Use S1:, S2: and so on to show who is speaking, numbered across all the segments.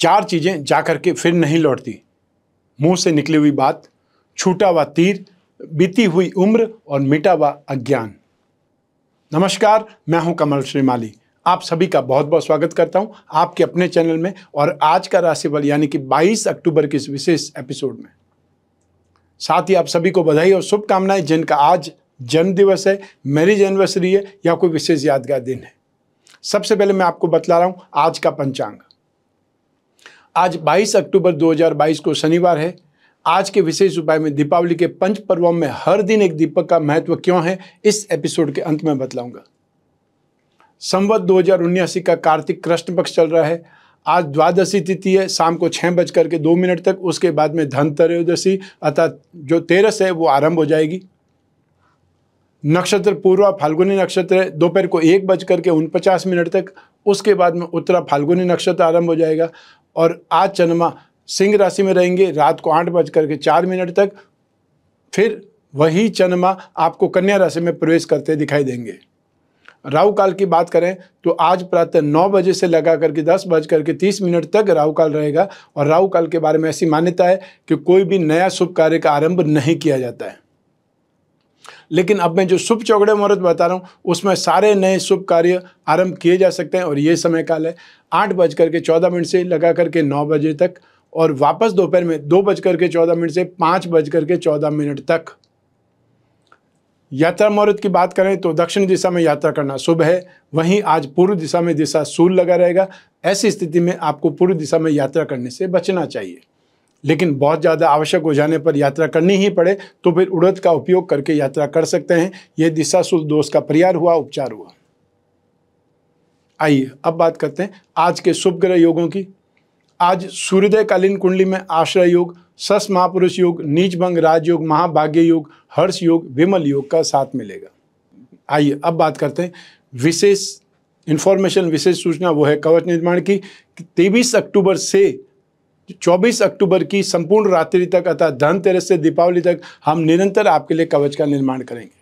S1: चार चीजें जाकर के फिर नहीं लौटती: मुंह से निकली हुई बात, छूटा हुआ तीर, बीती हुई उम्र और मिटा हुआ अज्ञान। नमस्कार, मैं हूं कमल श्रीमाली। आप सभी का बहुत बहुत स्वागत करता हूं आपके अपने चैनल में और आज का राशिफल यानी कि 22 अक्टूबर के इस विशेष एपिसोड में। साथ ही आप सभी को बधाई और शुभकामनाएं जिनका आज जन्म दिवस है, मैरिज एनिवर्सरी है या कोई विशेष यादगार दिन है। सबसे पहले मैं आपको बतला रहा हूं आज का पंचांग। आज 22 अक्टूबर 2022 को शनिवार है। आज के विशेष उपाय में दीपावली के पंच पर्वों में हर दिन एक दीपक का महत्व क्यों है, इस एपिसोड के अंत में बतलाऊंगा। संवत 2079 का कार्तिक कृष्ण पक्ष चल रहा है। आज द्वादशी तिथि है, शाम को 6:02 तक। उसके बाद में धनत्रयोदशी अर्थात जो 13 है वो आरंभ हो जाएगी। नक्षत्र पूर्वा फाल्गुनी नक्षत्र है, दोपहर को 1:49 तक। उसके बाद में उत्तरा फाल्गुनी नक्षत्र आरंभ हो जाएगा और आज चंद्रमा सिंह राशि में रहेंगे रात को 8:04 तक। फिर वही चंद्रमा आपको कन्या राशि में प्रवेश करते दिखाई देंगे। राहु काल की बात करें तो आज प्रातः 9 बजे से लगा करके 10:30 तक राहु काल रहेगा और राहु काल के बारे में ऐसी मान्यता है कि कोई भी नया शुभ कार्य का आरंभ नहीं किया जाता है। लेकिन अब मैं जो शुभ चौगड़े मुहूर्त बता रहा हूँ उसमें सारे नए शुभ कार्य आरंभ किए जा सकते हैं और ये समय काल है 8:14 से लगा करके 9 बजे तक और वापस दोपहर में 2:14 से 5:14 तक। यात्रा मुहूर्त की बात करें तो दक्षिण दिशा में यात्रा करना शुभ है, वहीं आज पूर्व दिशा में दिशा शूल लगा रहेगा। ऐसी स्थिति में आपको पूर्व दिशा में यात्रा करने से बचना चाहिए, लेकिन बहुत ज़्यादा आवश्यक हो जाने पर यात्रा करनी ही पड़े तो फिर उड़द का उपयोग करके यात्रा कर सकते हैं। यह दिशा शूल दोष का परिहार हुआ, उपचार हुआ। आइए अब बात करते हैं आज के शुभ ग्रह योगों की। आज सूर्योदयकालीन कुंडली में आश्रय योग, सस महापुरुष योग, नीच भंग राजयोग, महाभाग्य योग, हर्ष योग, विमल योग का साथ मिलेगा। आइए अब बात करते हैं विशेष इंफॉर्मेशन, विशेष सूचना वो है कवच निर्माण की। 23 अक्टूबर से 24 अक्टूबर की संपूर्ण रात्रि तक अर्थात धनतेरस से दीपावली तक हम निरंतर आपके लिए कवच का निर्माण करेंगे।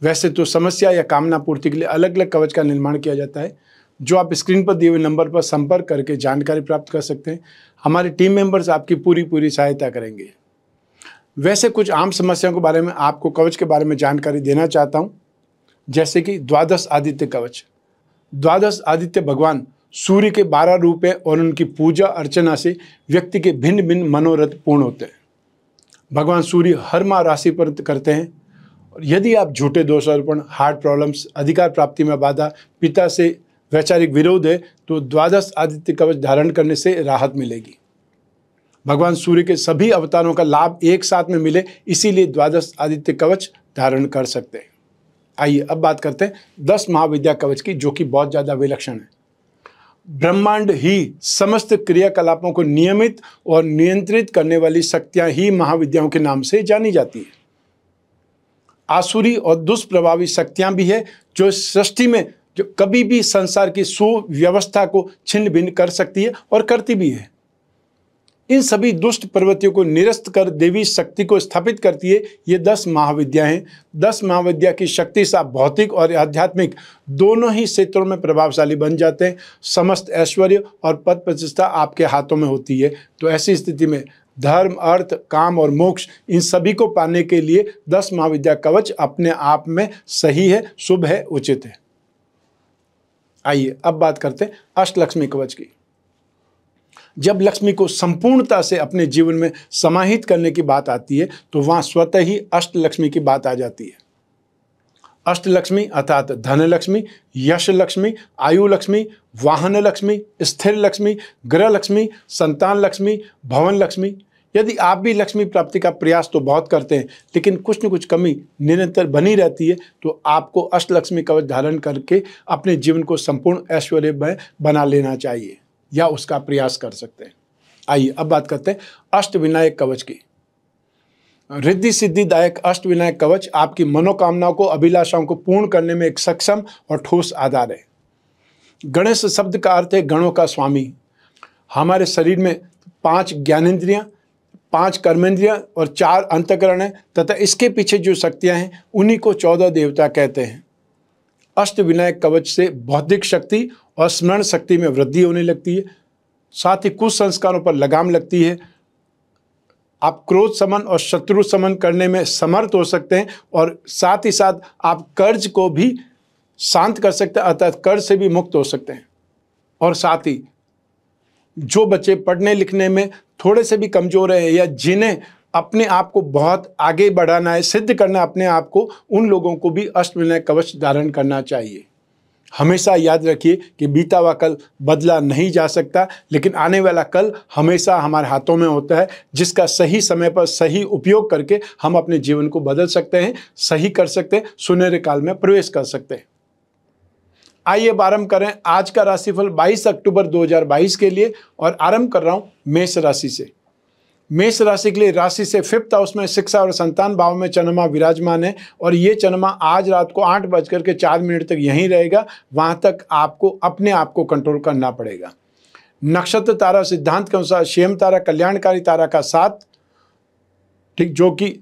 S1: वैसे तो समस्या या कामना पूर्ति के लिए अलग अलग कवच का निर्माण किया जाता है, जो आप स्क्रीन पर दिए हुए नंबर पर संपर्क करके जानकारी प्राप्त कर सकते हैं। हमारे टीम मेंबर्स आपकी पूरी सहायता करेंगे। वैसे कुछ आम समस्याओं के बारे में आपको कवच के बारे में जानकारी देना चाहता हूं, जैसे कि द्वादश आदित्य कवच। द्वादश आदित्य भगवान सूर्य के 12 रूप है और उनकी पूजा अर्चना से व्यक्ति के भिन्न भिन्न मनोरथ पूर्ण होते हैं। भगवान सूर्य हर माह राशि पर करते हैं और यदि आप झूठे दोषारोपण, हार्ट प्रॉब्लम्स, अधिकार प्राप्ति में बाधा, पिता से वैचारिक विरोध है तो द्वादश आदित्य कवच धारण करने से राहत मिलेगी। भगवान सूर्य के सभी अवतारों का लाभ एक साथ में मिले, इसीलिए द्वादश आदित्य कवच धारण कर सकते हैं। आइए अब बात करते हैं 10 महाविद्या कवच की, जो कि बहुत ज़्यादा विलक्षण है। ब्रह्मांड ही समस्त क्रियाकलापों को नियमित और नियंत्रित करने वाली शक्तियां ही महाविद्याओं के नाम से जानी जाती है। आसुरी और दुष्प्रभावी शक्तियां भी है जो सृष्टि में जो कभी भी संसार की सुव्यवस्था को छिन्न भिन्न कर सकती है और करती भी है। इन सभी दुष्ट प्रवृत्तियों को निरस्त कर देवी शक्ति को स्थापित करती है ये 10 महाविद्या हैं। 10 महाविद्या की शक्ति से आप भौतिक और आध्यात्मिक दोनों ही क्षेत्रों में प्रभावशाली बन जाते हैं। समस्त ऐश्वर्य और पद प्रतिष्ठा आपके हाथों में होती है। तो ऐसी स्थिति में धर्म, अर्थ, काम और मोक्ष, इन सभी को पाने के लिए 10 महाविद्या कवच अपने आप में सही है, शुभ है, उचित है। आइए अब बात करते हैं अष्टलक्ष्मी कवच की। जब लक्ष्मी को संपूर्णता से अपने जीवन में समाहित करने की बात आती है तो वहां स्वतः ही अष्टलक्ष्मी की बात आ जाती है। अष्टलक्ष्मी अर्थात धन लक्ष्मी, यश लक्ष्मी, आयु लक्ष्मी, वाहन लक्ष्मी, स्थिर लक्ष्मी, ग्रह लक्ष्मी, संतान लक्ष्मी, भवन लक्ष्मी। यदि आप भी लक्ष्मी प्राप्ति का प्रयास तो बहुत करते हैं लेकिन कुछ न कुछ कमी निरंतर बनी रहती है, तो आपको अष्टलक्ष्मी कवच धारण करके अपने जीवन को संपूर्ण ऐश्वर्यमय बना लेना चाहिए या उसका प्रयास कर सकते हैं। आइए अब बात करते हैं अष्टविनायक कवच की। रिद्धि सिद्धिदायक अष्टविनायक कवच आपकी मनोकामनाओं को, अभिलाषाओं को पूर्ण करने में एक सक्षम और ठोस आधार है। गणेश शब्द का अर्थ है गणों का स्वामी। हमारे शरीर में 5 ज्ञानेंद्रियां, 5 कर्मेंद्रियां और 4 अंतःकरण हैं तथा इसके पीछे जो शक्तियां हैं उन्हीं को 14 देवता कहते हैं। अष्टविनायक कवच से बौद्धिक शक्ति और स्मरण शक्ति में वृद्धि होने लगती है। साथ ही कुछ संस्कारों पर लगाम लगती है। आप क्रोध समन और शत्रु समन करने में समर्थ हो सकते हैं और साथ ही साथ आप कर्ज को भी शांत कर सकते हैं, अर्थात कर्ज से भी मुक्त हो सकते हैं। और साथ ही जो बच्चे पढ़ने लिखने में थोड़े से भी कमज़ोर हैं या जिन्हें अपने आप को बहुत आगे बढ़ाना है, सिद्ध करना है अपने आप को, उन लोगों को भी अष्टविनायक कवच धारण करना चाहिए। हमेशा याद रखिए कि बीता हुआ कल बदला नहीं जा सकता, लेकिन आने वाला कल हमेशा हमारे हाथों में होता है, जिसका सही समय पर सही उपयोग करके हम अपने जीवन को बदल सकते हैं, सही कर सकते हैं, सुनहरे काल में प्रवेश कर सकते हैं। आइए आरंभ करें आज का राशिफल 22 अक्टूबर 2022 के लिए, और आरंभ कर रहा हूं मेष राशि से। मेष राशि के लिए राशि से 5th हाउस में शिक्षा और संतान भाव में चंद्रमा विराजमान है, और ये चंद्रमा आज रात को 8:04 तक यहीं रहेगा। वहां तक आपको अपने आप को कंट्रोल करना पड़ेगा। नक्षत्र तारा सिद्धांत के अनुसार शेम तारा कल्याणकारी तारा का 7, ठीक, जो कि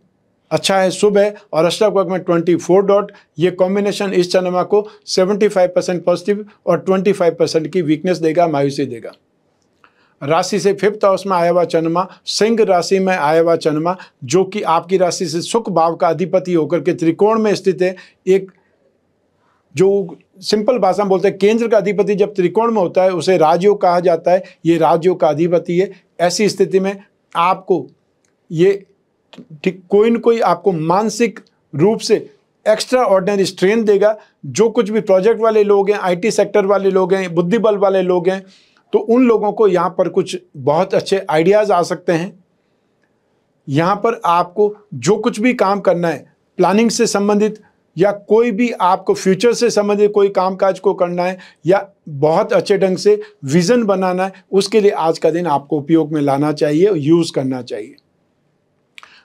S1: अच्छा है, शुभ है, और अष्टक वर्ग में 24 डॉट। ये कॉम्बिनेशन इस चंद्रमा को 75% पॉजिटिव और 25% की वीकनेस देगा, मायूसी देगा। राशि से 5th हाउस में आया हुआ चंद्रमा, सिंह राशि में आया हुआ चंद्रमा, जो कि आपकी राशि से सुख भाव का अधिपति होकर के त्रिकोण में स्थित है। एक जो सिंपल भाषा में बोलते हैं, केंद्र का अधिपति जब त्रिकोण में होता है उसे राजयोग कहा जाता है। ये राजयोग का अधिपति है। ऐसी स्थिति में आपको ये ठीक कोई न कोई आपको मानसिक रूप से एक्स्ट्रा ऑर्डिनरी स्ट्रेन देगा। जो कुछ भी प्रोजेक्ट वाले लोग हैं, IT सेक्टर वाले लोग हैं, बुद्धि बल वाले लोग हैं, तो उन लोगों को यहाँ पर कुछ बहुत अच्छे आइडियाज़ आ सकते हैं। यहाँ पर आपको जो कुछ भी काम करना है, प्लानिंग से संबंधित या कोई भी आपको फ्यूचर से संबंधित कोई कामकाज को करना है या बहुत अच्छे ढंग से विज़न बनाना है, उसके लिए आज का दिन आपको उपयोग में लाना चाहिए और यूज़ करना चाहिए।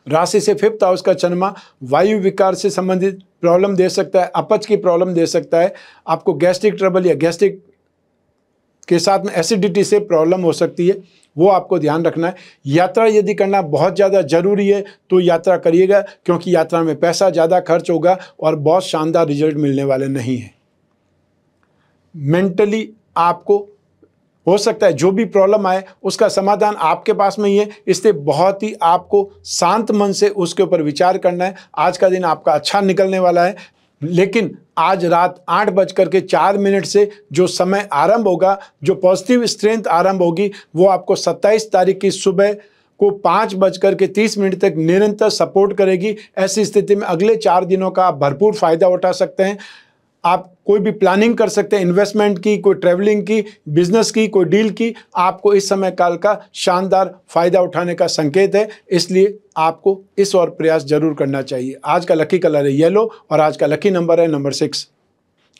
S1: राशि से 5th हाउस का चंद्रमा वायु विकार से संबंधित प्रॉब्लम दे सकता है, अपच की प्रॉब्लम दे सकता है, आपको गैस्ट्रिक ट्रबल या गैस्ट्रिक के साथ में एसिडिटी से प्रॉब्लम हो सकती है, वो आपको ध्यान रखना है। यात्रा यदि करना बहुत ज़्यादा ज़रूरी है तो यात्रा करिएगा, क्योंकि यात्रा में पैसा ज़्यादा खर्च होगा और बहुत शानदार रिजल्ट मिलने वाले नहीं हैं। मेंटली आपको हो सकता है जो भी प्रॉब्लम आए उसका समाधान आपके पास में ही है, इसलिए बहुत ही आपको शांत मन से उसके ऊपर विचार करना है। आज का दिन आपका अच्छा निकलने वाला है, लेकिन आज रात 8:04 से जो समय आरंभ होगा, जो पॉजिटिव स्ट्रेंथ आरंभ होगी, वो आपको 27 तारीख की सुबह को 5:30 तक निरंतर सपोर्ट करेगी। ऐसी स्थिति में अगले 4 दिनों का आप भरपूर फायदा उठा सकते हैं। आप कोई भी प्लानिंग कर सकते हैं, इन्वेस्टमेंट की, कोई ट्रैवलिंग की, बिजनेस की, कोई डील की। आपको इस समय काल का शानदार फायदा उठाने का संकेत है, इसलिए आपको इस और प्रयास जरूर करना चाहिए। आज का लकी कलर है येलो और आज का लकी नंबर है नंबर 6।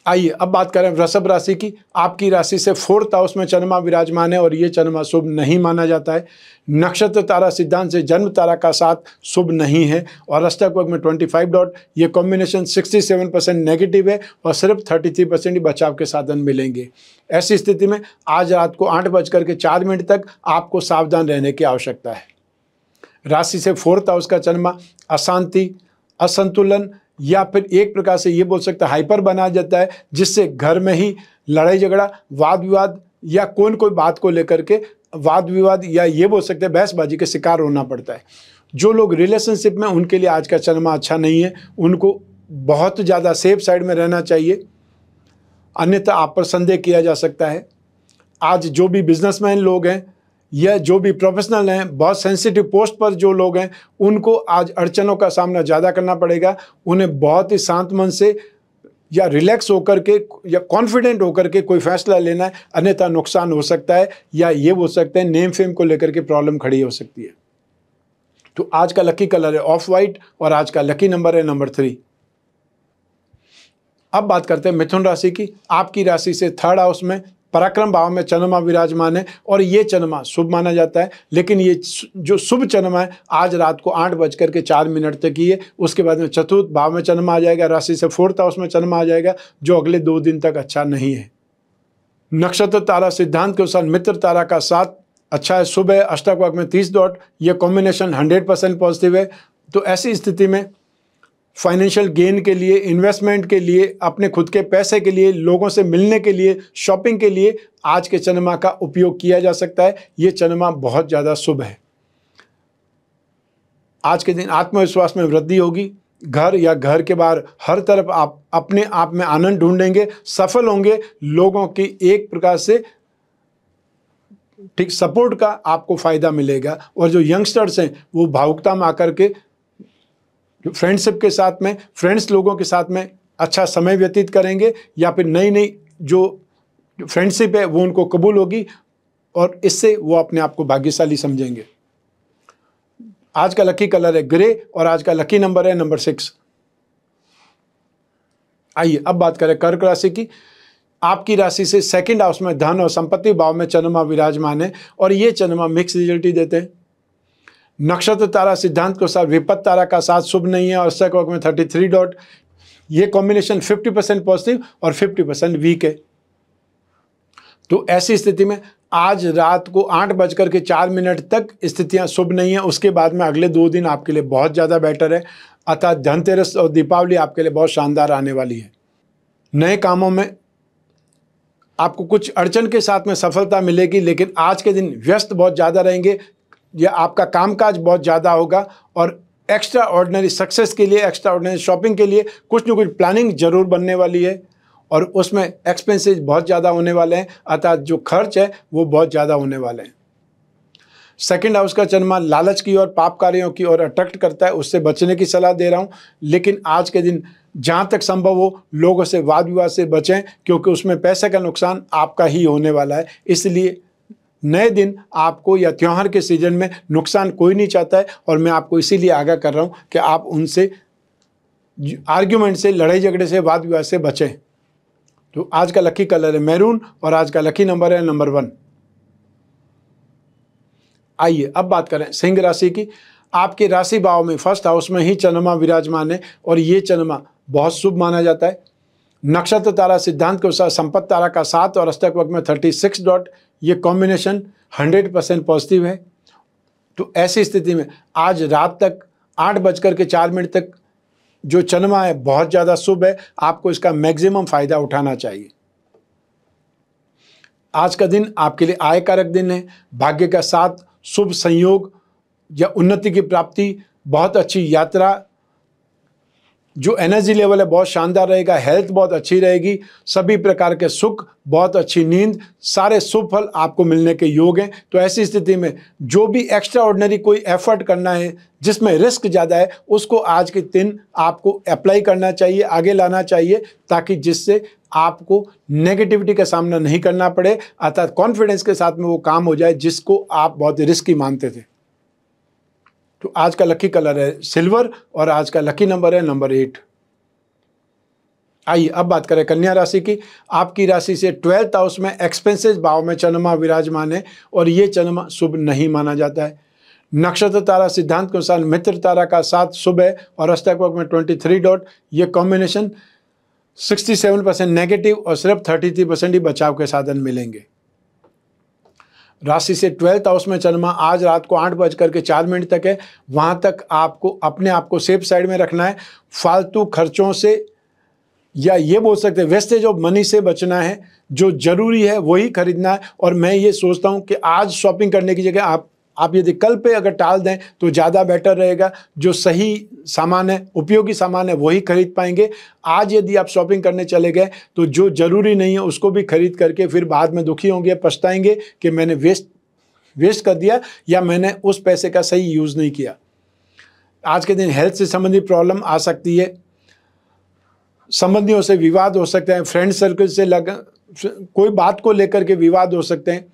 S1: आइए अब बात करें वृषभ राशि की। आपकी राशि से 4th हाउस में चंद्रमा विराजमान है और ये चंद्रमा शुभ नहीं माना जाता है। नक्षत्र तारा सिद्धांत से जन्म तारा का 7 शुभ नहीं है और अष्टक वर्ग में 25 डॉट। ये कॉम्बिनेशन 67% नेगेटिव है और सिर्फ 33% ही बचाव के साधन मिलेंगे। ऐसी स्थिति में आज रात को 8:04 तक आपको सावधान रहने की आवश्यकता है। राशि से 4th हाउस का चंद्रमा अशांति, असंतुलन या फिर एक प्रकार से ये बोल सकते हैं हाइपर बना जाता है, जिससे घर में ही लड़ाई झगड़ा, वाद विवाद या कोई बात को लेकर के वाद विवाद या ये बोल सकते हैं बहसबाजी के शिकार होना पड़ता है। जो लोग रिलेशनशिप में, उनके लिए आज का चंद्रमा अच्छा नहीं है, उनको बहुत ज़्यादा सेफ साइड में रहना चाहिए, अन्यथा आप पर संदेह किया जा सकता है। आज जो भी बिजनेसमैन लोग हैं या जो भी प्रोफेशनल हैं, बहुत सेंसिटिव पोस्ट पर जो लोग हैं, उनको आज अड़चनों का सामना ज़्यादा करना पड़ेगा। उन्हें बहुत ही शांत मन से या रिलैक्स होकर के या कॉन्फिडेंट होकर के कोई फैसला लेना है, अन्यथा नुकसान हो सकता है या ये बोल सकते हैं नेम फेम को लेकर के प्रॉब्लम खड़ी हो सकती है। तो आज का लकी कलर है ऑफ वाइट और आज का लकी नंबर है नंबर 3। अब बात करते हैं मिथुन राशि की। आपकी राशि से 3rd हाउस में पराक्रम भाव में चंद्रमा विराजमान है और ये चंद्रमा शुभ माना जाता है, लेकिन ये जो शुभ चंद्रमा है आज रात को 8:04 तक ही है। उसके बाद में 4th भाव में चंद्रमा आ जाएगा, राशि से 4th हाउस में चंद्रमा आ जाएगा, जो अगले 2 दिन तक अच्छा नहीं है। नक्षत्र तारा सिद्धांत के अनुसार मित्र तारा का 7 अच्छा है, शुभ है, अष्टक वर्ग में 30 डॉट। ये कॉम्बिनेशन 100% पॉजिटिव है। तो ऐसी स्थिति में फाइनेंशियल गेन के लिए, इन्वेस्टमेंट के लिए, अपने खुद के पैसे के लिए, लोगों से मिलने के लिए, शॉपिंग के लिए आज के चंद्रमा का उपयोग किया जा सकता है। ये चंद्रमा बहुत ज़्यादा शुभ है। आज के दिन आत्मविश्वास में वृद्धि होगी। घर या घर के बाहर हर तरफ आप अपने आप में आनंद ढूंढेंगे, सफल होंगे। लोगों की एक प्रकार से ठीक सपोर्ट का आपको फायदा मिलेगा। और जो यंगस्टर्स हैं वो भावुकता में आकर के फ्रेंडशिप के साथ में, फ्रेंड्स लोगों के साथ में अच्छा समय व्यतीत करेंगे, या फिर नई नई जो फ्रेंडशिप है वो उनको कबूल होगी और इससे वो अपने आप को भाग्यशाली समझेंगे। आज का लकी कलर है ग्रे और आज का लकी नंबर है नंबर 6। आइए अब बात करें कर्क राशि की। आपकी राशि से सेकंड हाउस में धन और संपत्ति भाव में चंद्रमा विराजमान है और ये चंद्रमा मिक्स रिजल्ट ही देते हैं। नक्षत्र तारा सिद्धांत के अनुसार विपत्त तारा का साथ शुभ नहीं है और अष्टक वर्ग में 33 डॉट। ये कॉम्बिनेशन 50% पॉजिटिव और 50% वीक है। तो ऐसी स्थिति में आज रात को 8:04 तक स्थितियां शुभ नहीं है। उसके बाद में अगले 2 दिन आपके लिए बहुत ज़्यादा बेटर है। अतः धनतेरस और दीपावली आपके लिए बहुत शानदार आने वाली है। नए कामों में आपको कुछ अड़चन के साथ में सफलता मिलेगी, लेकिन आज के दिन व्यस्त बहुत ज़्यादा रहेंगे या आपका कामकाज बहुत ज़्यादा होगा और एक्स्ट्रा ऑर्डिनरी सक्सेस के लिए, एक्स्ट्रा ऑर्डिनरी शॉपिंग के लिए कुछ न कुछ प्लानिंग जरूर बनने वाली है और उसमें एक्सपेंसेस बहुत ज़्यादा होने वाले हैं। अतः जो खर्च है वो बहुत ज़्यादा होने वाले हैं। सेकंड हाउस का चंद्रमा लालच की और पाप कार्यों की ओर अट्रैक्ट करता है, उससे बचने की सलाह दे रहा हूँ। लेकिन आज के दिन जहाँ तक संभव हो लोगों से वाद विवाद से बचें, क्योंकि उसमें पैसे का नुकसान आपका ही होने वाला है। इसलिए नए दिन आपको या त्यौहार के सीजन में नुकसान कोई नहीं चाहता है और मैं आपको इसीलिए आगाह कर रहा हूँ कि आप उनसे आर्ग्यूमेंट से, लड़ाई झगड़े से, वाद विवाद से बचें। तो आज का लकी कलर है मैरून और आज का लकी नंबर है नंबर 1। आइए अब बात करें सिंह राशि की। आपके राशि भाव में फर्स्ट हाउस में ही चंद्रमा विराजमान है और ये चंद्रमा बहुत शुभ माना जाता है। नक्षत्र तारा सिद्धांत के अनुसार संपत्ति तारा का 7 और अष्टक वर्ग में 36 डॉट। ये कॉम्बिनेशन 100% पॉजिटिव है। तो ऐसी स्थिति में आज रात तक 8:04 तक जो चंद्रमा है बहुत ज़्यादा शुभ है। आपको इसका मैक्सिमम फायदा उठाना चाहिए। आज का दिन आपके लिए आय कारक दिन है। भाग्य का साथ, शुभ संयोग या उन्नति की प्राप्ति, बहुत अच्छी यात्रा, जो एनर्जी लेवल है बहुत शानदार रहेगा। हेल्थ बहुत अच्छी रहेगी, सभी प्रकार के सुख, बहुत अच्छी नींद, सारे शुभ फल आपको मिलने के योग हैं। तो ऐसी स्थिति में जो भी एक्स्ट्रा ऑर्डिनरी कोई एफर्ट करना है जिसमें रिस्क ज़्यादा है, उसको आज के दिन आपको अप्लाई करना चाहिए, आगे लाना चाहिए, ताकि जिससे आपको नेगेटिविटी का सामना नहीं करना पड़े। अर्थात कॉन्फिडेंस के साथ में वो काम हो जाए जिसको आप बहुत रिस्की मानते थे। तो आज का लकी कलर है सिल्वर और आज का लकी नंबर है नंबर 8। आइए अब बात करें कन्या राशि की। आपकी राशि से 12th हाउस में एक्सपेंसेस भाव में चंद्रमा विराजमान है और ये चंद्रमा शुभ नहीं माना जाता है। नक्षत्र तारा सिद्धांत के अनुसार मित्र तारा का 7 शुभ है और अष्टक वर्ग में 23 डॉट। ये कॉम्बिनेशन 67% नेगेटिव और सिर्फ 33% ही बचाव के साधन मिलेंगे। राशि से 12th हाउस में चंद्रमा आज रात को 8:04 तक है। वहाँ तक आपको अपने आप को सेफ साइड में रखना है। फालतू खर्चों से या ये बोल सकते हैं वेस्टेज ऑफ मनी से बचना है। जो जरूरी है वही खरीदना है। और मैं ये सोचता हूँ कि आज शॉपिंग करने की जगह आप यदि कल पे अगर टाल दें तो ज़्यादा बेटर रहेगा। जो सही सामान है, उपयोगी सामान है, वही खरीद पाएंगे। आज यदि आप शॉपिंग करने चले गए तो जो ज़रूरी नहीं है उसको भी खरीद करके फिर बाद में दुखी होंगे, पछताएंगे कि मैंने वेस्ट कर दिया या मैंने उस पैसे का सही यूज़ नहीं किया। आज के दिन हेल्थ से संबंधित प्रॉब्लम आ सकती है, संबंधियों से विवाद हो सकते हैं, फ्रेंड सर्कल से कोई बात को लेकर के विवाद हो सकते हैं।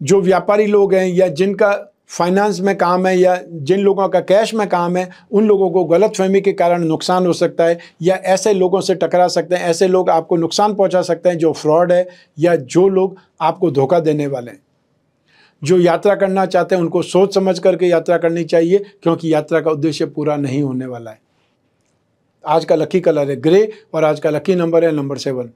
S1: जो व्यापारी लोग हैं या जिनका फाइनेंस में काम है या जिन लोगों का कैश में काम है, उन लोगों को गलतफहमी के कारण नुकसान हो सकता है या ऐसे लोगों से टकरा सकते हैं। ऐसे लोग आपको नुकसान पहुंचा सकते हैं जो फ्रॉड है या जो लोग आपको धोखा देने वाले हैं। जो यात्रा करना चाहते हैं उनको सोच समझ करके यात्रा करनी चाहिए, क्योंकि यात्रा का उद्देश्य पूरा नहीं होने वाला है। आज का लकी कलर है ग्रे और आज का लकी नंबर है नंबर 7।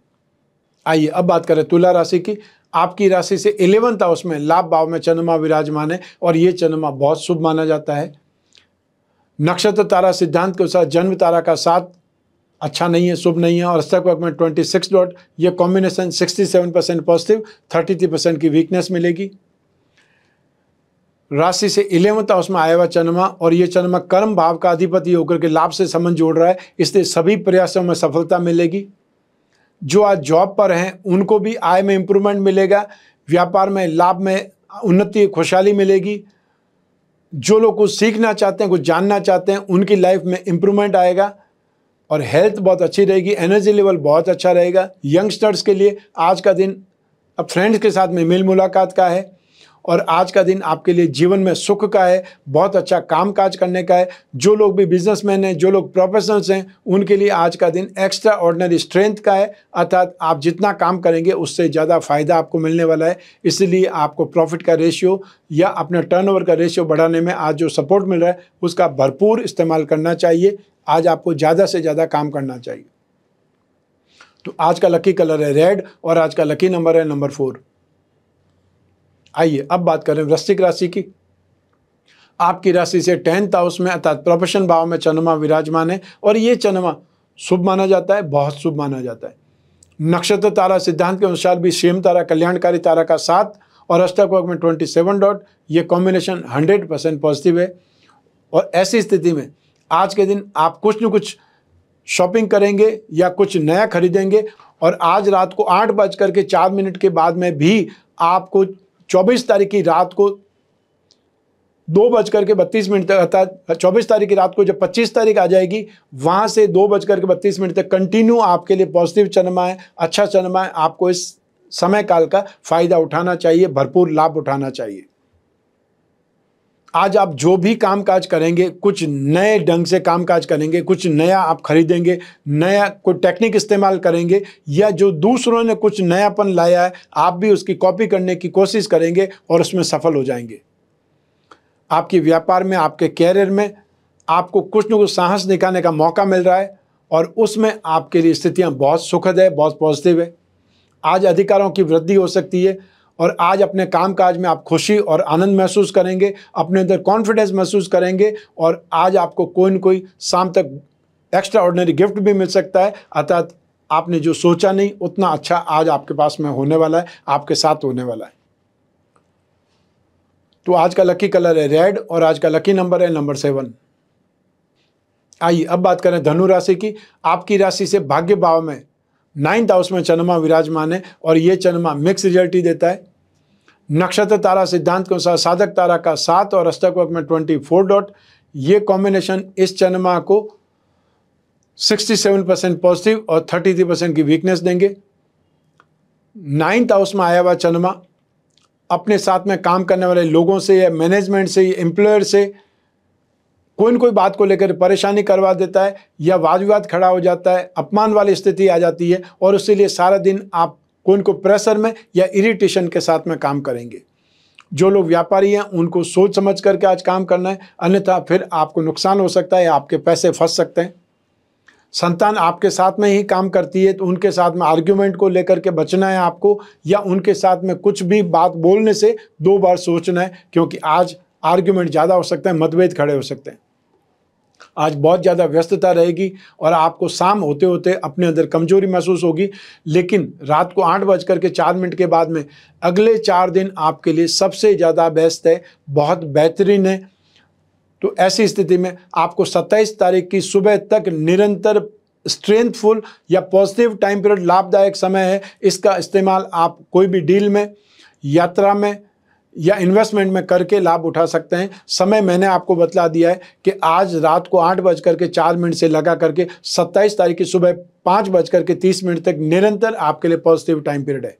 S1: आइए अब बात करें तुला राशि की। आपकी राशि से 11th हाउस में लाभ भाव में चंद्रमा विराजमान है और ये चंद्रमा बहुत शुभ माना जाता है। नक्षत्र तारा सिद्धांत के अनुसार जन्म तारा का 7 अच्छा नहीं है, शुभ नहीं है और हस्तक वर्ग में 26 डॉट, ये कॉम्बिनेशन 67% पॉजिटिव, 33% की वीकनेस मिलेगी। राशि से 11th हाउस में आया हुआ चंद्रमा और ये चंद्रमा कर्म भाव का अधिपति होकर के लाभ से संबंध जोड़ रहा है, इसलिए सभी प्रयासों में सफलता मिलेगी। जो आज जॉब पर हैं उनको भी आय में इंप्रूवमेंट मिलेगा, व्यापार में लाभ में उन्नति खुशहाली मिलेगी। जो लोग कुछ सीखना चाहते हैं, कुछ जानना चाहते हैं, उनकी लाइफ में इंप्रूवमेंट आएगा और हेल्थ बहुत अच्छी रहेगी, एनर्जी लेवल बहुत अच्छा रहेगा। यंगस्टर्स के लिए आज का दिन अब फ्रेंड्स के साथ में मिल मुलाकात का है और आज का दिन आपके लिए जीवन में सुख का है, बहुत अच्छा काम काज करने का है। जो लोग भी बिजनेसमैन हैं, जो लोग प्रोफेशनल्स हैं, उनके लिए आज का दिन एक्स्ट्रा ऑर्डिनरी स्ट्रेंथ का है, अर्थात आप जितना काम करेंगे उससे ज़्यादा फायदा आपको मिलने वाला है। इसलिए आपको प्रॉफिट का रेशियो या अपने टर्नओवर का रेशियो बढ़ाने में आज जो सपोर्ट मिल रहा है उसका भरपूर इस्तेमाल करना चाहिए। आज आपको ज़्यादा से ज़्यादा काम करना चाहिए। तो आज का लकी कलर है रेड और आज का लकी नंबर है नंबर 4। आइए अब बात करें वृश्चिक राशि की। आपकी राशि से 10th हाउस में अर्थात प्रोफेशन भाव में चंद्रमा विराजमान है और ये चंद्रमा शुभ माना जाता है, बहुत शुभ माना जाता है। नक्षत्र तारा सिद्धांत के अनुसार भी सेम तारा कल्याणकारी तारा का 7 और अष्टक वर्ग में 27 डॉट, ये कॉम्बिनेशन 100% पॉजिटिव है। और ऐसी स्थिति में आज के दिन आप कुछ न कुछ शॉपिंग करेंगे या कुछ नया खरीदेंगे और आज रात को 8:04 के बाद में भी आपको 24 तारीख की रात को 2:32 तक, अर्थात 24 तारीख की रात को जब 25 तारीख आ जाएगी वहां से 2:32 तक कंटिन्यू आपके लिए पॉजिटिव चंद्रमा है, अच्छा चंद्रमा है। आपको इस समय काल का फायदा उठाना चाहिए, भरपूर लाभ उठाना चाहिए। आज आप जो भी कामकाज करेंगे कुछ नए ढंग से कामकाज करेंगे, कुछ नया आप खरीदेंगे, नया कोई टेक्निक इस्तेमाल करेंगे या जो दूसरों ने कुछ नयापन लाया है आप भी उसकी कॉपी करने की कोशिश करेंगे और उसमें सफल हो जाएंगे। आपके व्यापार में, आपके कैरियर में आपको कुछ न कुछ साहस दिखाने का मौका मिल रहा है और उसमें आपके लिए स्थितियां बहुत सुखद है, बहुत पॉजिटिव है। आज अधिकारों की वृद्धि हो सकती है और आज अपने कामकाज में आप खुशी और आनंद महसूस करेंगे, अपने अंदर कॉन्फिडेंस महसूस करेंगे और आज आपको कोई न कोई शाम तक एक्स्ट्रा ऑर्डिनरी गिफ्ट भी मिल सकता है, अर्थात आपने जो सोचा नहीं उतना अच्छा आज आपके पास में होने वाला है, आपके साथ होने वाला है। तो आज का लकी कलर है रेड और आज का लकी नंबर है नंबर 7। आइए अब बात करें धनु राशि की। आपकी राशि से भाग्य भाव में 9th हाउस में चंद्रमा विराजमान है और ये चंद्रमा मिक्स रिजल्ट ही देता है। नक्षत्र तारा सिद्धांत के अनुसार साधक तारा का 7 और अष्टक वर्ग में 24 डॉट, ये कॉम्बिनेशन इस चंद्रमा को 67% पॉजिटिव और 33% की वीकनेस देंगे। 9th हाउस में आया हुआ चंद्रमा अपने साथ में काम करने वाले लोगों से या मैनेजमेंट से या एम्प्लॉयर से कोई न कोई बात को लेकर परेशानी करवा देता है या वाद विवाद खड़ा हो जाता है, अपमान वाली स्थिति आ जाती है और उसके लिए सारा दिन आप कोई न कोई प्रेशर में या इरिटेशन के साथ में काम करेंगे। जो लोग व्यापारी हैं उनको सोच समझ करके आज काम करना है, अन्यथा फिर आपको नुकसान हो सकता है या आपके पैसे फंस सकते हैं। संतान आपके साथ में ही काम करती है तो उनके साथ में आर्ग्यूमेंट को लेकर के बचना है आपको, या उनके साथ में कुछ भी बात बोलने से 2 बार सोचना है, क्योंकि आज आर्ग्यूमेंट ज़्यादा हो सकता है, मतभेद खड़े हो सकते हैं। आज बहुत ज़्यादा व्यस्तता रहेगी और आपको शाम होते होते अपने अंदर कमजोरी महसूस होगी, लेकिन रात को 8:04 के बाद में अगले 4 दिन आपके लिए सबसे ज़्यादा बेस्ट है, बहुत बेहतरीन है। तो ऐसी स्थिति में आपको 27 तारीख की सुबह तक निरंतर स्ट्रेंथफुल या पॉजिटिव टाइम पीरियड लाभदायक समय है। इसका इस्तेमाल आप कोई भी डील में, यात्रा में या इन्वेस्टमेंट में करके लाभ उठा सकते हैं। समय मैंने आपको बतला दिया है कि आज रात को 8:04 से लगा करके 27 तारीख की सुबह 5:30 तक निरंतर आपके लिए पॉजिटिव टाइम पीरियड है।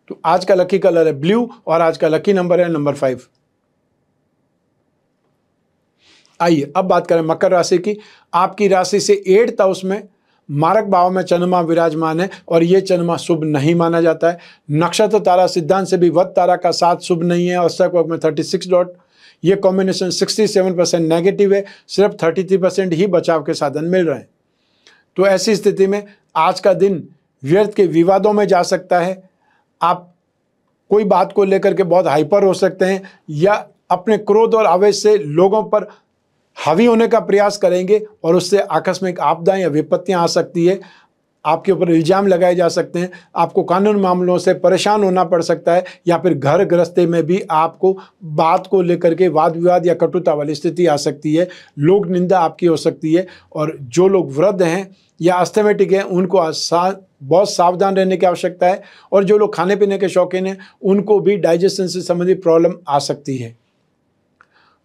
S1: तो आज का लकी कलर है ब्लू और आज का लकी नंबर है नंबर 5। आइए अब बात करें मकर राशि की। आपकी राशि से 8th हाउस में मारक भाव में चंद्रमा विराजमान है और ये चंद्रमा शुभ नहीं माना जाता है। नक्षत्र तारा सिद्धांत से भी वध तारा का 7 शुभ नहीं है और अष्टक वर्ग में 36 डॉट, ये कॉम्बिनेशन 67% नेगेटिव है, सिर्फ 33% ही बचाव के साधन मिल रहे हैं। तो ऐसी स्थिति में आज का दिन व्यर्थ के विवादों में जा सकता है। आप कोई बात को लेकर के बहुत हाइपर हो सकते हैं या अपने क्रोध और आवेश से लोगों पर हावी होने का प्रयास करेंगे और उससे आकस्मिक आपदाएं या विपत्तियां आ सकती है। आपके ऊपर इल्ज़ाम लगाए जा सकते हैं, आपको कानून मामलों से परेशान होना पड़ सकता है, या फिर घर गृहस्थी में भी आपको बात को लेकर के वाद विवाद या कटुता वाली स्थिति आ सकती है। लोक निंदा आपकी हो सकती है। और जो लोग वृद्ध हैं या अस्थमैटिक हैं उनको बहुत सावधान रहने की आवश्यकता है। और जो लोग खाने पीने के शौकीन हैं उनको भी डाइजेशन से संबंधित प्रॉब्लम आ सकती है।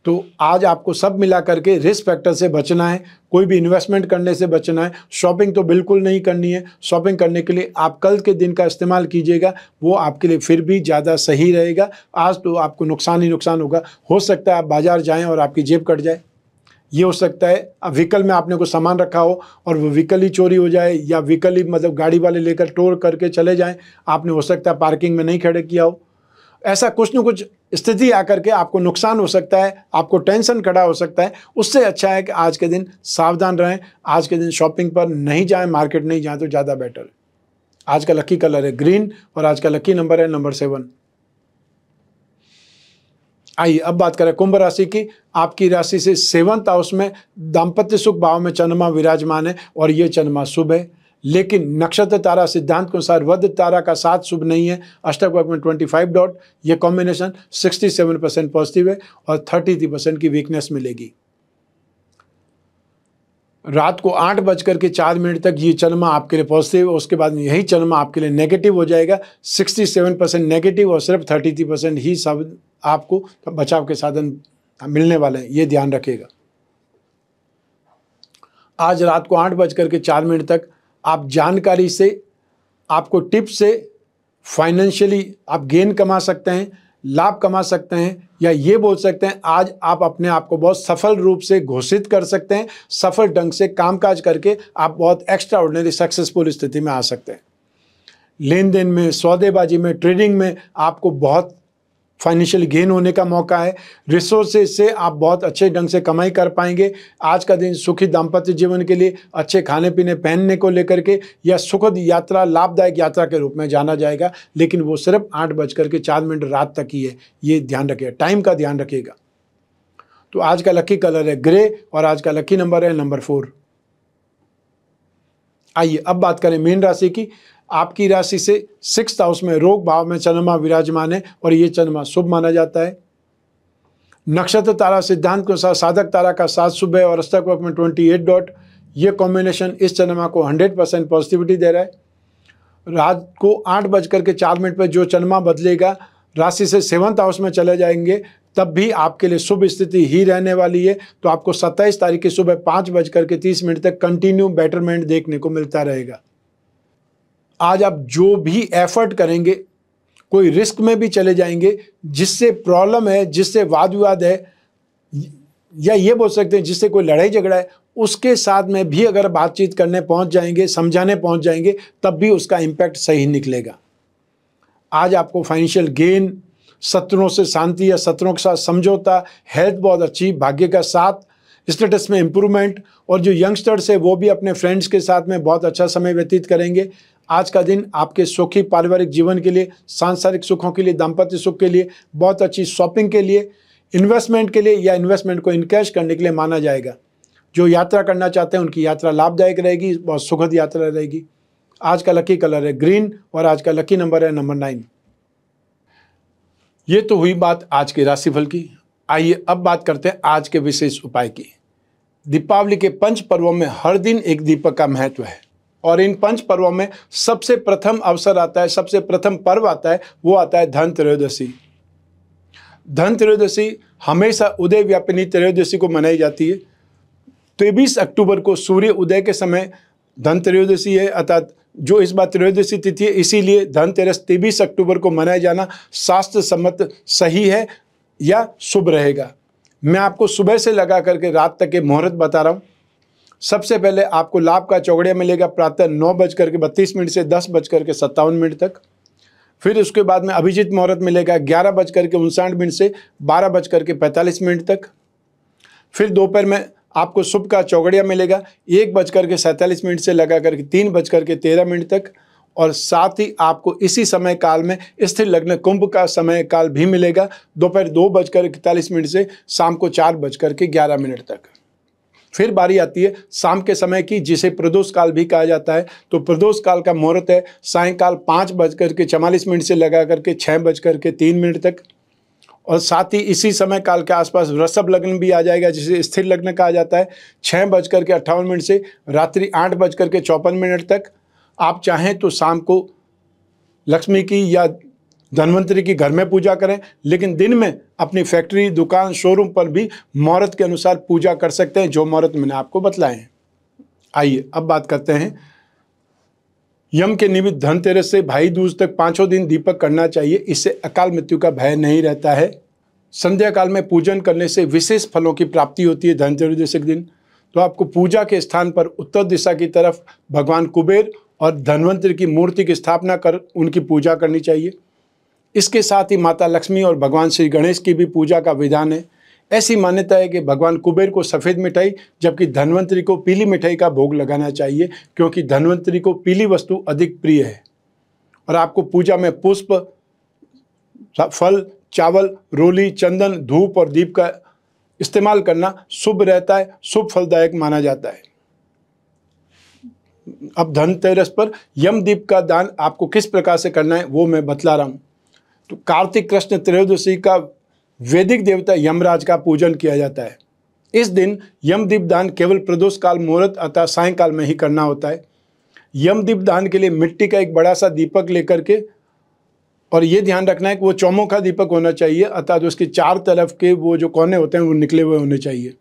S1: तो आज आपको सब मिला करके रिस्क फैक्टर से बचना है, कोई भी इन्वेस्टमेंट करने से बचना है। शॉपिंग तो बिल्कुल नहीं करनी है। शॉपिंग करने के लिए आप कल के दिन का इस्तेमाल कीजिएगा, वो आपके लिए फिर भी ज़्यादा सही रहेगा। आज तो आपको नुकसान ही नुकसान होगा। हो सकता है आप बाज़ार जाएं और आपकी जेब कट जाए। ये हो सकता है व्हीकल में आपने कुछ सामान रखा हो और वो व्हीकल ही चोरी हो जाए, या व्हीकल ही मतलब गाड़ी वाले लेकर टोर करके चले जाएं। आपने हो सकता है पार्किंग में नहीं खड़े किया हो। ऐसा कुछ न कुछ स्थिति आकर के आपको नुकसान हो सकता है, आपको टेंशन खड़ा हो सकता है। उससे अच्छा है कि आज के दिन सावधान रहें, आज के दिन शॉपिंग पर नहीं जाएं, मार्केट नहीं जाएं तो ज़्यादा बेटर है। आज का लकी कलर है ग्रीन और आज का लकी नंबर है नंबर 7। आइए अब बात करें कुंभ राशि की। आपकी राशि से 7th हाउस में दाम्पत्य सुख भाव में चंद्रमा विराजमान है और ये चंद्रमा शुभ है। लेकिन नक्षत्र तारा सिद्धांत के अनुसार वध तारा का साथ शुभ नहीं है। अष्टक वर्ग में 25 डॉट, ये कॉम्बिनेशन 67% पॉजिटिव है और 33% की वीकनेस मिलेगी। रात को 8:04 तक ये चंद्रमा आपके लिए पॉजिटिव है। उसके बाद यही चंद्रमा आपके लिए नेगेटिव हो जाएगा। 67% नेगेटिव और सिर्फ 33% ही सब आपको बचाव के साधन मिलने वाले हैं, ये ध्यान रखिएगा। आज रात को 8:04 तक आप जानकारी से, आपको टिप्स से फाइनेंशियली आप गेन कमा सकते हैं, लाभ कमा सकते हैं, या ये बोल सकते हैं आज आप अपने आप को बहुत सफल रूप से घोषित कर सकते हैं। सफल ढंग से कामकाज करके आप बहुत एक्स्ट्रा ऑर्डिनरी सक्सेसफुल स्थिति में आ सकते हैं। लेन देन में, सौदेबाजी में, ट्रेडिंग में आपको बहुत फाइनेंशियल गेन होने का मौका है। रिसोर्सेज से आप बहुत अच्छे ढंग से कमाई कर पाएंगे। आज का दिन सुखी दाम्पत्य जीवन के लिए, अच्छे खाने पीने पहनने को लेकर के, या सुखद यात्रा, लाभदायक यात्रा के रूप में जाना जाएगा। लेकिन वो सिर्फ 8:04 रात तक ही है, ये ध्यान रखिएगा, टाइम का ध्यान रखिएगा। तो आज का लकी कलर है ग्रे और आज का लकी नंबर है नंबर 4। आइए अब बात करें मीन राशि की। आपकी राशि से 6th हाउस में रोग भाव में चंद्रमा विराजमान है और ये चंद्रमा शुभ माना जाता है। नक्षत्र तारा सिद्धांत के अनुसार साधक तारा का साथ शुभ है और अष्टक वर्ग में 28 डॉट, ये कॉम्बिनेशन इस चंद्रमा को 100% पॉजिटिविटी दे रहा है। रात को 8:04 पर जो चंद्रमा बदलेगा, राशि से 7th हाउस में चले जाएंगे, तब भी आपके लिए शुभ स्थिति ही रहने वाली है। तो आपको 27 तारीख की सुबह 5:30 तक कंटिन्यू बेटरमेंट देखने को मिलता रहेगा। आज आप जो भी एफर्ट करेंगे, कोई रिस्क में भी चले जाएंगे, जिससे प्रॉब्लम है, जिससे वाद विवाद है, या ये बोल सकते हैं जिससे कोई लड़ाई झगड़ा है, उसके साथ में भी अगर बातचीत करने पहुंच जाएंगे, समझाने पहुंच जाएंगे, तब भी उसका इम्पैक्ट सही निकलेगा। आज आपको फाइनेंशियल गेन, शत्रुओं से शांति या शत्रुओं के साथ समझौता, हेल्थ बहुत अच्छी, भाग्य का साथ, स्टेटस में इम्प्रूवमेंट, और जो यंगस्टर्स है वो भी अपने फ्रेंड्स के साथ में बहुत अच्छा समय व्यतीत करेंगे। आज का दिन आपके सुखी पारिवारिक जीवन के लिए, सांसारिक सुखों के लिए, दाम्पत्य सुख के लिए, बहुत अच्छी शॉपिंग के लिए, इन्वेस्टमेंट के लिए या इन्वेस्टमेंट को इनकैश करने के लिए माना जाएगा। जो यात्रा करना चाहते हैं उनकी यात्रा लाभदायक रहेगी, बहुत सुखद यात्रा रहेगी। आज का लकी कलर है ग्रीन और आज का लकी नंबर है नंबर 9। ये तो हुई बात आज के राशिफल की। आइए अब बात करते हैं आज के विशेष उपाय की। दीपावली के पंच पर्वों में हर दिन एक दीपक का महत्व है और इन पंच पर्वों में सबसे प्रथम अवसर आता है, सबसे प्रथम पर्व आता है, वो आता है धनत्रयोदशी। धनत्रयोदशी हमेशा उदय व्यापिनी त्रयोदशी को मनाई जाती है। 23 अक्टूबर को सूर्य उदय के समय धनत्रयोदशी है, अर्थात जो इस बार त्रयोदशी तिथि है, इसीलिए धनतेरस 23 अक्टूबर को मनाया जाना शास्त्र सम्मत सही है या शुभ रहेगा। मैं आपको सुबह से लगा करके रात तक के मुहूर्त बता रहा हूँ। सबसे पहले आपको लाभ का चौगड़िया मिलेगा प्रातः 9:32 से 10:57 तक। फिर उसके बाद में अभिजीत मुहूर्त मिलेगा 11:59 से 12:45 तक। फिर दोपहर में आपको शुभ का चौगड़िया मिलेगा 1:47 से लगा करके 3:13 तक। और साथ ही आपको इसी समय काल में स्थिर लग्न कुंभ का समय काल भी मिलेगा दोपहर 2:41 से शाम को 4:11 तक। फिर बारी आती है शाम के समय की, जिसे प्रदोष काल भी कहा जाता है। तो प्रदोष काल का मुहूर्त है सायंकाल 5:44 से लगा करके 6:03 तक। और साथ ही इसी समय काल के आसपास वृषभ लग्न भी आ जाएगा, जिसे स्थिर लग्न कहा जाता है। 6:58 से रात्रि 8:54 तक। आप चाहें तो शाम को लक्ष्मी की या धन्वंतरी की घर में पूजा करें, लेकिन दिन में अपनी फैक्ट्री, दुकान, शोरूम पर भी मुहूर्त के अनुसार पूजा कर सकते हैं, जो मुहूर्त मैंने आपको बतलाए हैं। आइए अब बात करते हैं यम के निमित्त धनतेरस से भाई दूज तक 5 दिन दीपक करना चाहिए। इससे अकाल मृत्यु का भय नहीं रहता है। संध्या काल में पूजन करने से विशेष फलों की प्राप्ति होती है धनतेरस के दिन। तो आपको पूजा के स्थान पर उत्तर दिशा की तरफ भगवान कुबेर और धन्वंतरी की मूर्ति की स्थापना कर उनकी पूजा करनी चाहिए। इसके साथ ही माता लक्ष्मी और भगवान श्री गणेश की भी पूजा का विधान है। ऐसी मान्यता है कि भगवान कुबेर को सफ़ेद मिठाई, जबकि धन्वंतरी को पीली मिठाई का भोग लगाना चाहिए, क्योंकि धन्वंतरी को पीली वस्तु अधिक प्रिय है। और आपको पूजा में पुष्प, फल, चावल, रोली, चंदन, धूप और दीप का इस्तेमाल करना शुभ रहता है, शुभ फलदायक माना जाता है। अब धनतेरस पर यम दीप का दान आपको किस प्रकार से करना है वो मैं बतला रहा हूँ। तो कार्तिक कृष्ण त्रयोदशी का वैदिक देवता यमराज का पूजन किया जाता है। इस दिन यम दीप दान केवल प्रदोष काल मुहूर्त अतः सायंकाल में ही करना होता है। यम दीप दान के लिए मिट्टी का एक बड़ा सा दीपक लेकर के, और ये ध्यान रखना है कि वो चौमुखा दीपक होना चाहिए, अर्थात उसके 4 तरफ के वो जो कोने होते हैं वो निकले हुए होने चाहिए।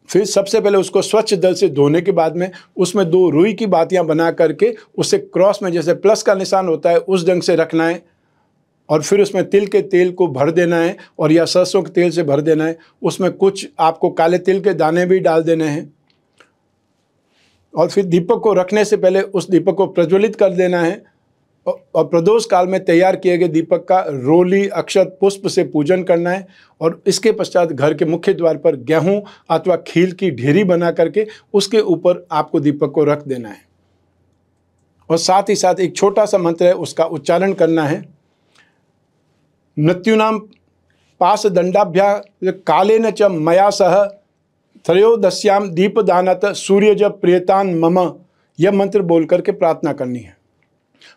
S1: फिर सबसे पहले उसको स्वच्छ जल से धोने के बाद में उसमें 2 रुई की बातियां बना करके उसे क्रॉस में जैसे प्लस का निशान होता है उस ढंग से रखना है। और फिर उसमें तिल के तेल को भर देना है, और या सरसों के तेल से भर देना है। उसमें कुछ आपको काले तिल के दाने भी डाल देने हैं। और फिर दीपक को रखने से पहले उस दीपक को प्रज्वलित कर देना है। और प्रदोष काल में तैयार किए गए दीपक का रोली, अक्षत, पुष्प से पूजन करना है। और इसके पश्चात घर के मुख्य द्वार पर गेहूं अथवा खील की ढेरी बना करके उसके ऊपर आपको दीपक को रख देना है। और साथ ही साथ एक छोटा सा मंत्र है, उसका उच्चारण करना है। मृत्युनाम पास दंडाभ्या कालेन च मया सह त्रयोदश्याम दीपदानत सूर्यज प्रियतान मम, यह मंत्र बोल करके प्रार्थना करनी है।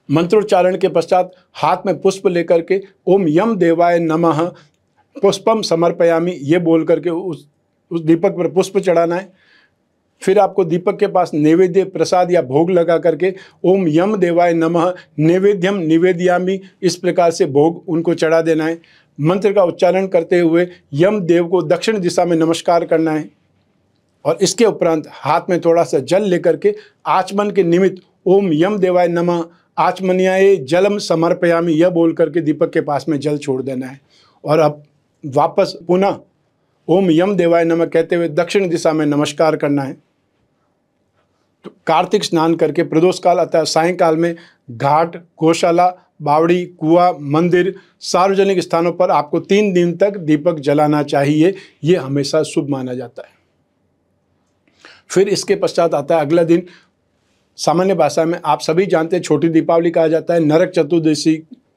S1: मंत्रोच्चारण के पश्चात हाथ में पुष्प लेकर के ओम यम देवाय नमः पुष्पम समर्पयामि ये बोल करके उस दीपक पर पुष्प चढ़ाना है। फिर आपको दीपक के पास नैवेद्य, प्रसाद या भोग लगा करके ओम यम देवाय नमः नैवेद्यम निवेदयामि इस प्रकार से भोग उनको चढ़ा देना है। मंत्र का उच्चारण करते हुए यम देव को दक्षिण दिशा में नमस्कार करना है। और इसके उपरांत हाथ में थोड़ा सा जल लेकर के आचमन के निमित्त ओम यम देवाय नमः आचमनियाय जलम समर्पयामि यह बोल करके दीपक के पास में जल छोड़ देना है। और अब वापस पुनः ओम यम देवाय नमः कहते हुए दक्षिण दिशा में नमस्कार करना है। तो कार्तिक स्नान करके प्रदोष काल अतः सायंकाल में घाट, गौशाला, बावड़ी, कुआं, मंदिर, सार्वजनिक स्थानों पर आपको 3 दिन तक दीपक जलाना चाहिए। ये हमेशा शुभ माना जाता है। फिर इसके पश्चात आता है अगला दिन, सामान्य भाषा में आप सभी जानते हैं छोटी दीपावली कहा जाता है, नरक चतुर्दशी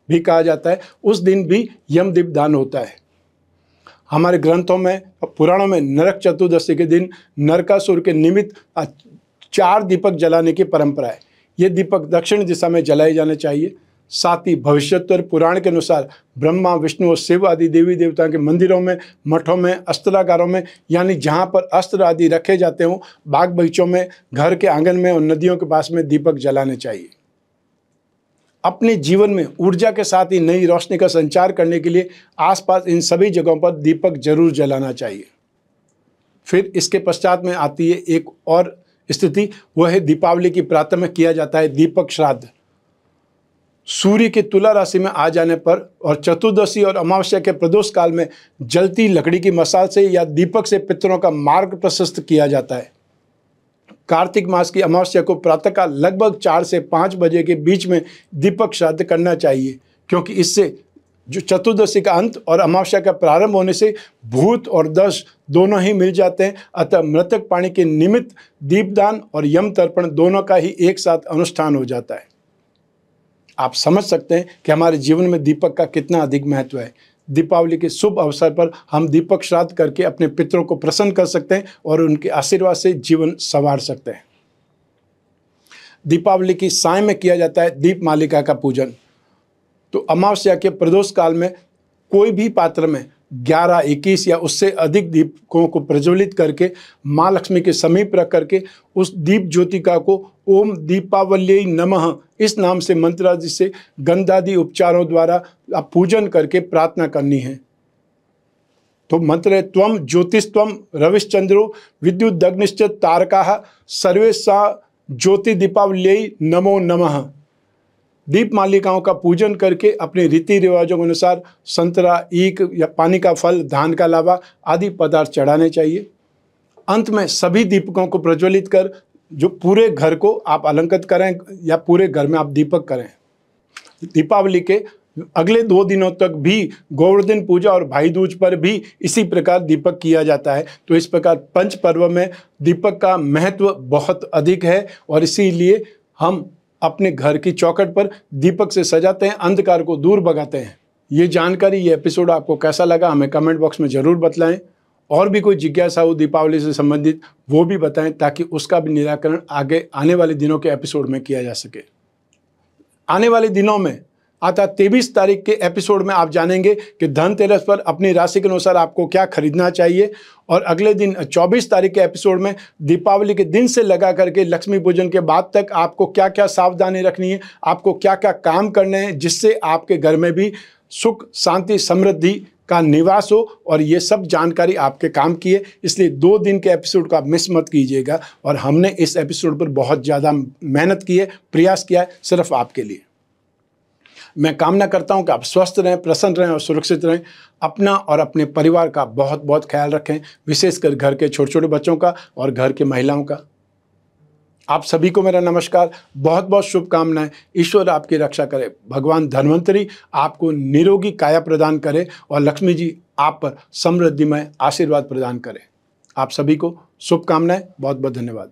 S1: भी कहा जाता है। उस दिन भी यम दीप दान होता है। हमारे ग्रंथों में, पुराणों में नरक चतुर्दशी के दिन नरकासुर के निमित्त 4 दीपक जलाने की परंपरा है। ये दीपक दक्षिण दिशा में जलाए जाने चाहिए। साथ ही भविष्योत्तर पुराण के अनुसार ब्रह्मा, विष्णु और शिव आदि देवी देवताओं के मंदिरों में, मठों में, अस्त्रागारों में, यानी जहाँ पर अस्त्र आदि रखे जाते हों, बाग बगीचों में, घर के आंगन में और नदियों के पास में दीपक जलाने चाहिए। अपने जीवन में ऊर्जा के साथ ही नई रोशनी का संचार करने के लिए आसपास इन सभी जगहों पर दीपक जरूर जलाना चाहिए। फिर इसके पश्चात में आती है एक और स्थिति, वह है दीपावली की प्रातः में किया जाता है दीपक श्राद्ध। सूर्य के तुला राशि में आ जाने पर और चतुर्दशी और अमावस्या के प्रदोष काल में जलती लकड़ी की मसाल से या दीपक से पितरों का मार्ग प्रशस्त किया जाता है। कार्तिक मास की अमावस्या को प्रातःकाल लगभग 4 से 5 बजे के बीच में दीपक श्राद्ध करना चाहिए, क्योंकि इससे जो चतुर्दशी का अंत और अमावस्या का प्रारंभ होने से भूत और दश दोनों ही मिल जाते हैं। अतः मृतक प्राणी के निमित्त दीपदान और यम तर्पण दोनों का ही एक साथ अनुष्ठान हो जाता है। आप समझ सकते हैं कि हमारे जीवन में दीपक का कितना अधिक महत्व है। दीपावली के शुभ अवसर पर हम दीपक श्राद्ध करके अपने पितरों को प्रसन्न कर सकते हैं और उनके आशीर्वाद से जीवन संवार सकते हैं। दीपावली की साय में किया जाता है दीपमालिका का पूजन। तो अमावस्या के प्रदोष काल में कोई भी पात्र में 11, 21 या उससे अधिक दीपकों को प्रज्वलित करके माँ लक्ष्मी के समीप रख करके उस दीप ज्योतिका को ओम दीपावल्यै नमः इस नाम से मंत्र जिससे गंधादि उपचारों द्वारा आप पूजन करके प्रार्थना करनी है। तो मंत्र है त्वम ज्योतिस्त्वम रविश्चंद्रो विद्युदग्निश्च तारकाः सर्वेषा ज्योति दीपावल्यै नमो नमः। दीप मालिकाओं का पूजन करके अपने रीति रिवाजों के अनुसार संतरा, ईख या पानी का फल, धान का लावा आदि पदार्थ चढ़ाने चाहिए। अंत में सभी दीपकों को प्रज्वलित कर जो पूरे घर को आप अलंकृत करें या पूरे घर में आप दीपक करें। दीपावली के अगले 2 दिनों तक भी गोवर्धन पूजा और भाई दूज पर भी इसी प्रकार दीपक किया जाता है। तो इस प्रकार पंच पर्व में दीपक का महत्व बहुत अधिक है और इसीलिए हम अपने घर की चौखट पर दीपक से सजाते हैं, अंधकार को दूर भगाते हैं। ये जानकारी, ये एपिसोड आपको कैसा लगा हमें कमेंट बॉक्स में ज़रूर बतलाएं। और भी कोई जिज्ञासा हो दीपावली से संबंधित वो भी बताएं ताकि उसका भी निराकरण आगे आने वाले दिनों के एपिसोड में किया जा सके। आने वाले दिनों में आता 23 तारीख के एपिसोड में आप जानेंगे कि धनतेरस पर अपनी राशि के अनुसार आपको क्या खरीदना चाहिए। और अगले दिन 24 तारीख के एपिसोड में दीपावली के दिन से लगा करके लक्ष्मी पूजन के बाद तक आपको क्या क्या सावधानी रखनी है, आपको क्या क्या काम करने हैं जिससे आपके घर में भी सुख, शांति, समृद्धि का निवास हो और ये सब जानकारी आपके काम की है। इसलिए 2 दिन के एपिसोड को आप मिस मत कीजिएगा। और हमने इस एपिसोड पर बहुत ज़्यादा मेहनत की है, प्रयास किया है सिर्फ आपके लिए। मैं कामना करता हूं कि आप स्वस्थ रहें, प्रसन्न रहें और सुरक्षित रहें। अपना और अपने परिवार का बहुत बहुत ख्याल रखें, विशेषकर घर के छोटे छोटे बच्चों का और घर की महिलाओं का। आप सभी को मेरा नमस्कार, बहुत बहुत शुभकामनाएं। ईश्वर आपकी रक्षा करे, भगवान धन्वंतरी आपको निरोगी काया प्रदान करे और लक्ष्मी जी आप पर समृद्धिमय आशीर्वाद प्रदान करें। आप सभी को शुभकामनाएं, बहुत बहुत धन्यवाद।